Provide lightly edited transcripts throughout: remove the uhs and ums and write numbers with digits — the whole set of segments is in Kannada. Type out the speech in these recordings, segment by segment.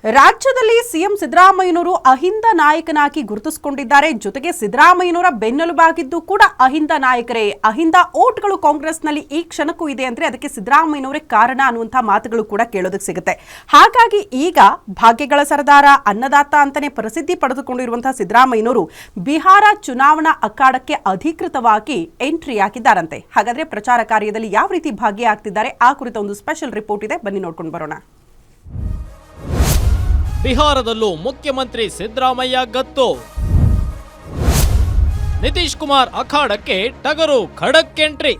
ರಾಜ್ಯದಲ್ಲಿ ಸಿಎಂ ಸಿದ್ದರಾಮಯ್ಯನವರು ಅಹಿಂದ ನಾಯಕನಾಗಿ ಗುರುತಿಸಿಕೊಂಡಿದ್ದಾರೆ. ಜೊತೆಗೆ ಸಿದ್ದರಾಮಯ್ಯನವರ ಬೆನ್ನೆಲುಬಾಗಿದ್ದು ಕೂಡ ಅಹಿಂದ ನಾಯಕರೇ. ಅಹಿಂದ ಓಟ್ಗಳು ಕಾಂಗ್ರೆಸ್ನಲ್ಲಿ ಈ ಕ್ಷಣಕ್ಕೂ ಇದೆ ಅಂದ್ರೆ ಅದಕ್ಕೆ ಸಿದ್ದರಾಮಯ್ಯನವರೇ ಕಾರಣ ಅನ್ನುವಂಥ ಮಾತುಗಳು ಕೂಡ ಕೇಳೋದಕ್ಕೆ ಸಿಗುತ್ತೆ. ಹಾಗಾಗಿ ಈಗ ಭಾಗ್ಯಗಳ ಸರದಾರ, ಅನ್ನದಾತ ಅಂತಾನೆ ಪ್ರಸಿದ್ಧಿ ಪಡೆದುಕೊಂಡಿರುವಂತಹ ಸಿದ್ದರಾಮಯ್ಯನವರು ಬಿಹಾರ ಚುನಾವಣಾ ಅಖಾಡಕ್ಕೆ ಅಧಿಕೃತವಾಗಿ ಎಂಟ್ರಿ ಹಾಕಿದ್ದಾರಂತೆ. ಹಾಗಾದ್ರೆ ಪ್ರಚಾರ ಕಾರ್ಯದಲ್ಲಿ ಯಾವ ರೀತಿ ಭಾಗಿಯಾಗ್ತಿದ್ದಾರೆ ಆ ಕುರಿತ ಒಂದು ಸ್ಪೆಷಲ್ ರಿಪೋರ್ಟ್ ಇದೆ, ಬನ್ನಿ ನೋಡ್ಕೊಂಡು ಬರೋಣ. ಬಿಹಾರದಲ್ಲೂ ಮುಖ್ಯಮಂತ್ರಿ ಸಿದ್ದರಾಮಯ್ಯ ಗತ್ತು. ನಿತೀಶ್ ಕುಮಾರ್ ಅಖಾಡಕ್ಕೆ ಟಗರು ಖಡಕ್ ಎಂಟ್ರಿ.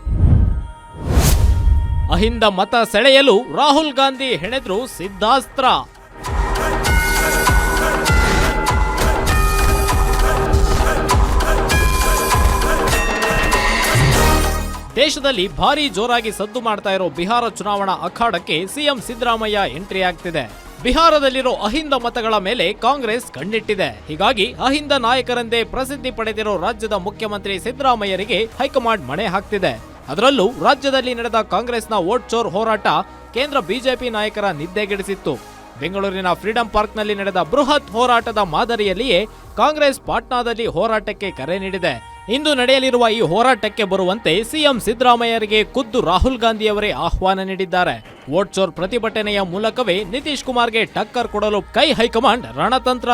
ಅಹಿಂದ ಮತ ಸೆಳೆಯಲು ರಾಹುಲ್ ಗಾಂಧಿ ಹೆಣೆದ್ರು ಸಿದ್ಧಾಸ್ತ್ರ. ದೇಶದಲ್ಲಿ ಭಾರೀ ಜೋರಾಗಿ ಸದ್ದು ಮಾಡ್ತಾ ಇರೋ ಬಿಹಾರ ಚುನಾವಣಾ ಅಖಾಡಕ್ಕೆ ಸಿಎಂ ಸಿದ್ದರಾಮಯ್ಯ ಎಂಟ್ರಿ ಆಗ್ತಿದೆ. ಬಿಹಾರದಲ್ಲಿರೋ ಅಹಿಂದ ಮತಗಳ ಮೇಲೆ ಕಾಂಗ್ರೆಸ್ ಕಣ್ಣಿಟ್ಟಿದೆ. ಹೀಗಾಗಿ ಅಹಿಂದ ನಾಯಕರೆಂದೇ ಪ್ರಸಿದ್ಧಿ ಪಡೆದಿರೋ ರಾಜ್ಯದ ಮುಖ್ಯಮಂತ್ರಿ ಸಿದ್ದರಾಮಯ್ಯರಿಗೆ ಹೈಕಮಾಂಡ್ ಮಣೆ ಹಾಕ್ತಿದೆ. ಅದರಲ್ಲೂ ರಾಜ್ಯದಲ್ಲಿ ನಡೆದ ಕಾಂಗ್ರೆಸ್ನ ವೋಟ್ ಚೋರ್ ಹೋರಾಟ ಕೇಂದ್ರ ಬಿಜೆಪಿ ನಾಯಕರ ನಿದ್ದೆಗೆಡಿಸಿತ್ತು. ಬೆಂಗಳೂರಿನ ಫ್ರೀಡಂ ಪಾರ್ಕ್ನಲ್ಲಿ ನಡೆದ ಬೃಹತ್ ಹೋರಾಟದ ಮಾದರಿಯಲ್ಲಿಯೇ ಕಾಂಗ್ರೆಸ್ ಪಾಟ್ನಾದಲ್ಲಿ ಹೋರಾಟಕ್ಕೆ ಕರೆ ನೀಡಿದೆ. ಇಂದು ನಡೆಯಲಿರುವ ಈ ಹೋರಾಟಕ್ಕೆ ಬರುವಂತೆ ಸಿಎಂ ಸಿದ್ದರಾಮಯ್ಯರಿಗೆ ಖುದ್ದು ರಾಹುಲ್ ಗಾಂಧಿಯವರೇ ಆಹ್ವಾನ ನೀಡಿದ್ದಾರೆ. ವೋಟ್ ಚೋರ್ ಪ್ರತಿಭಟನೆಯ ಮೂಲಕವೇ ನಿತೀಶ್ ಕುಮಾರ್ಗೆ ಟಕ್ಕರ್ ಕೊಡಲು ಹೈಕಮಾಂಡ್ ರಣತಂತ್ರ